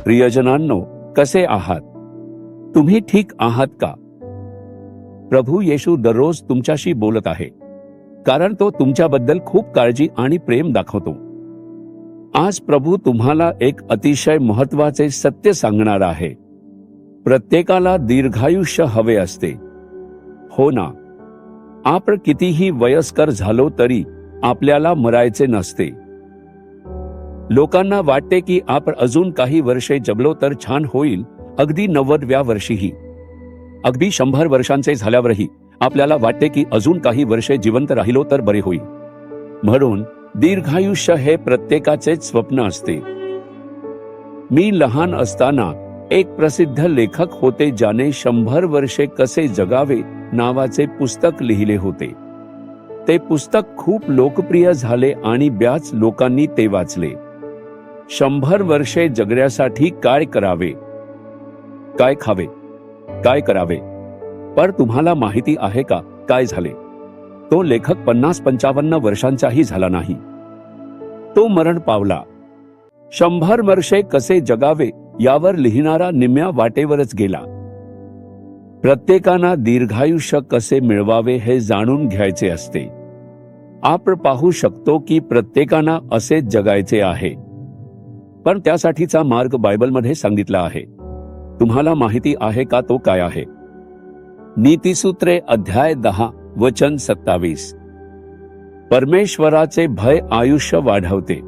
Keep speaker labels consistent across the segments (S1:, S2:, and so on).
S1: प्रियजनांनो, कसे आहात? तुम्ही ठीक आहात का? प्रभू येशू दररोज तुमच्याशी बोलत आहे, कारण तो तुमच्याबद्दल खूप काळजी आणि प्रेम दाखवतो. आज प्रभू तुम्हाला एक अतिशय महत्त्वाचे सत्य सांगणार आहे. प्रत्येकाला दीर्घायुष्य हवे असते, हो ना? आपण कितीही वयस्कर झालो तरी आपल्याला मरायचे नसते. लोकांना वाटते की आपण अजून काही वर्षे जगलो तर छान होईल, अगदी 90व्या वर्षीही. अगदी 100 वर्षांचे झाल्यावरही आपल्याला वाटते की अजून काही वर्षे जिवंत राहिलो तर बरे होईल. म्हणून दीर्घायुष्य हे प्रत्येकाचेच स्वप्न असते. मी लहान असताना एक प्रसिद्ध लेखक होते ज्याने 100 वर्षे कसे जगावे नावाचे पुस्तक लिहिले होते. ते पुस्तक खूप लोकप्रिय झाले आणि बऱ्याच लोकांनी ते वाचले. 100 वर्षे जगण्यासाठी काय करावे, काय खावे, काय करावे? पण तुम्हाला माहिती आहे का काय झाले? तो लेखक 50-55 वर्षांचाही झाला नाही. तो मरण पावला. 100 वर्षे कसे जगावे यावर लिहिणारा निम्म्या वाटेवरच गेला. प्रत्येकाला दीर्घायुष्य कसे मिळवावे हे जाणून घ्यायचे असते. आपण पाहू शकतो की प्रत्येकाला असे जगायचे आहे, पण त्यासाठीचा मार्ग बायबलमध्ये सांगितला आहे. तुम्हाला माहिती आहे का तो काय आहे? नीतिसूत्रे अध्याय 10 वचन 27. परमेश्वराचे भय आयुष्य वाढवते.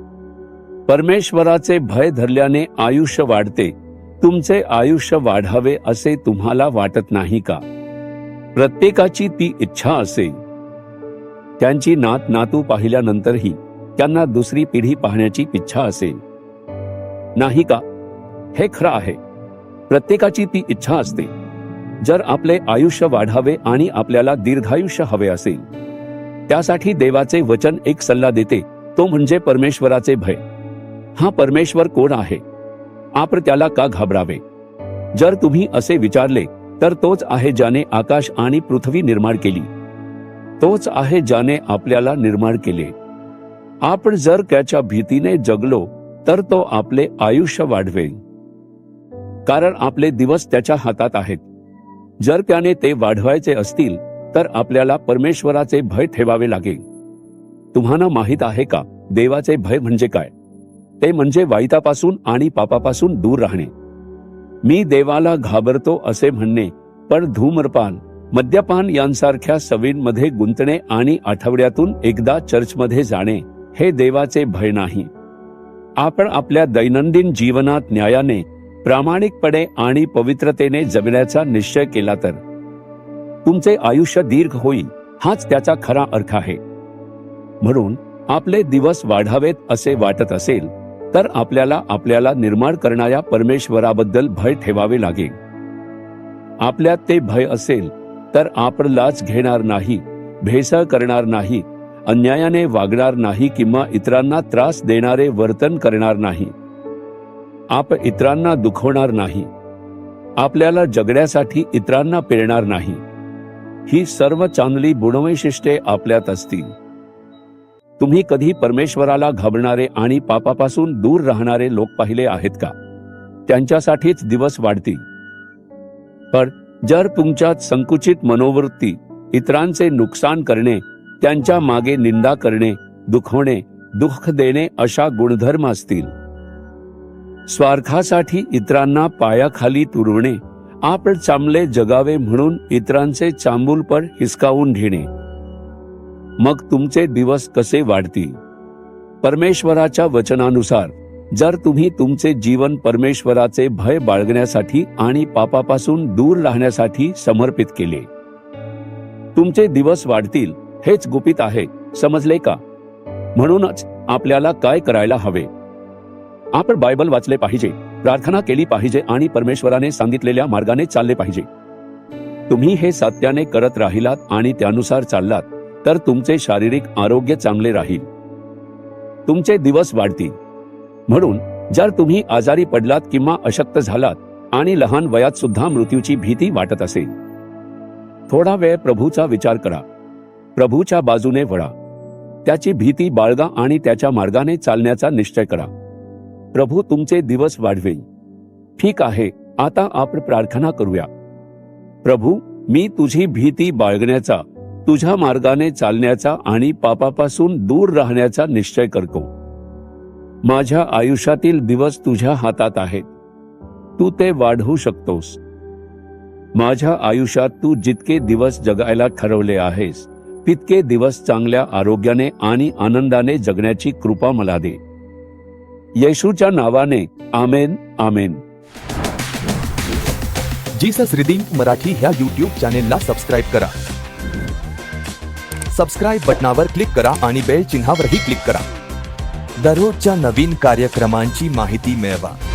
S1: परमेश्वराचे भय धरल्याने आयुष्य वाढते. तुमचे आयुष्य वाढावे असे तुम्हाला वाटत नाही का? प्रत्येकाची ती इच्छा असेल. त्यांची नात नातू पाहिल्यानंतरही त्यांना दुसरी पिढी पाहण्याची इच्छा असेल, नाही का? हे खरं आहे. प्रत्येकाची ती इच्छा असते. जर आपले आयुष्य वाढावे आणि आपल्याला दीर्घायुष्य हवे असेल, त्यासाठी देवाचे वचन एक सल्ला देते, तो म्हणजे परमेश्वराचे भय. हा परमेश्वर कोण आहे? आपण त्याला का घाबरावे? जर तुम्ही असे विचारले तर तोच आहे ज्याने आकाश आणि पृथ्वी निर्माण केली. तोच आहे ज्याने आपल्याला निर्माण केले. आपण जर त्याच्या भीतीने जगलो तर तो आपले आयुष्य वाढवेल, कारण आपले दिवस त्याच्या हातात आहेत. जर त्याने ते वाढवायचे असतील तर आपल्याला परमेश्वराचे भय ठेवावे लागेल. तुम्हाला माहित आहे का देवाचे भय म्हणजे काय? ते म्हणजे वाईटापासून आणि पापापासून दूर राहणे. मी देवाला घाबरतो असे म्हणणे, पण धूम्रपान, मद्यपान यांसारख्या सवयींमध्ये गुंतणे आणि आठवड्यातून एकदा चर्चमध्ये जाणे हे देवाचे भय नाही. आपण आपल्या दैनंदिन जीवनात न्यायाने, प्रामाणिकपणे आणि पवित्रतेने जगण्याचा निश्चय केला तर तुमचे आयुष्य दीर्घ होईल, हाच त्याचा खरा अर्थ आहे. म्हणून आपले दिवस वाढावेत असे वाटत असेल तर आपल्याला निर्माण करणाऱ्या परमेश्वराबद्दल भय ठेवावे लागेल. आपल्यात ते भय असेल तर आपण लाच घेणार नाही, भेसळ करणार नाही, अन्यायाने वागणार नाही किंवा इतरांना त्रास देणारे वर्तन करणार नाही. आपण इतरांना दुखवणार नाही. आपल्याला जगण्यासाठी इतरांना प्रेरणार नाही. ही सर्व चांगली गुणवैशिष्ट्ये आपल्यात असतील. तुम्ही कधी परमेश्वराला घाबरणारे आणि पापापासून दूर राहणारे लोक पाहिले आहेत का? त्यांच्यासाठीच दिवस वाढतील. पण जर तुमच्यात संकुचित मनोवृत्ती, इतरांचे नुकसान करणे, त्यांच्या मागे निंदा करणे, दुखवणे, दुःख देणे अशा गुणधर्म असतील, स्वार्थासाठी इतरांना पायाखाली तुडवणे, आपण चांगले जगावे म्हणून इतरांचे चांबुलपण हिसकावून घेणे, मग तुमचे दिवस कसे वाढतील? परमेश्वराच्या वचनानुसार जर तुम्ही तुमचे जीवन परमेश्वराचे भय बाळगण्यासाठी आणि पापापासून दूर राहण्यासाठी समर्पित केले, तुमचे दिवस वाढतील. हेच गुपित आहे, समजले का? म्हणूनच आपल्याला काय करायला हवे? आपण बायबल वाचले पाहिजे, प्रार्थना केली पाहिजे आणि परमेश्वराने सांगितलेल्या मार्गाने चालले पाहिजे. तुम्ही हे सातत्याने करत राहिलात आणि त्यानुसार चाललात तर तुमचे शारीरिक आरोग्य चांगले राहील. तुमचे दिवस वाढतील. म्हणून जर तुम्ही आजारी पडलात किंवा अशक्त झालात आणि लहान वयात सुद्धा मृत्यूची भीती वाटत असेल, थोडा वेळ प्रभूचा विचार करा. प्रभूच्या बाजूने वळा. त्याची भीती बाळगा आणि त्याच्या मार्गाने चालण्याचा निश्चय करा. प्रभू तुमचे दिवस वाढवेल. ठीक आहे, आता आपण प्रार्थना करूया. प्रभू, मी तुझी भीती बाळगण्याचा, तुझ्या मार्गाने चालण्याचा आणि पापापासून दूर राहण्याचा निश्चय करतो. माझ्या आयुष्यातील दिवस तुझ्या हातात आहेत. तू ते वाढवू शकतोस. माझ्या आयुष्यात तू जितके दिवस जगायला ठरवले आहेस, तितके दिवस चांगल्या आरोग्याने आणि आनंदाने जगण्याची कृपा मला दे. येशूच्या नावाने आमेन. आमेन.
S2: जीसस रिडीम्ड मराठी ह्या यूट्यूब चॅनेलला सबस्क्राईब करा. सबस्क्राईब बटनावर क्लिक करा आणि बेल चिन्हावरही क्लिक करा. दररोजच्या नवीन कार्यक्रमांची माहिती मिळवा.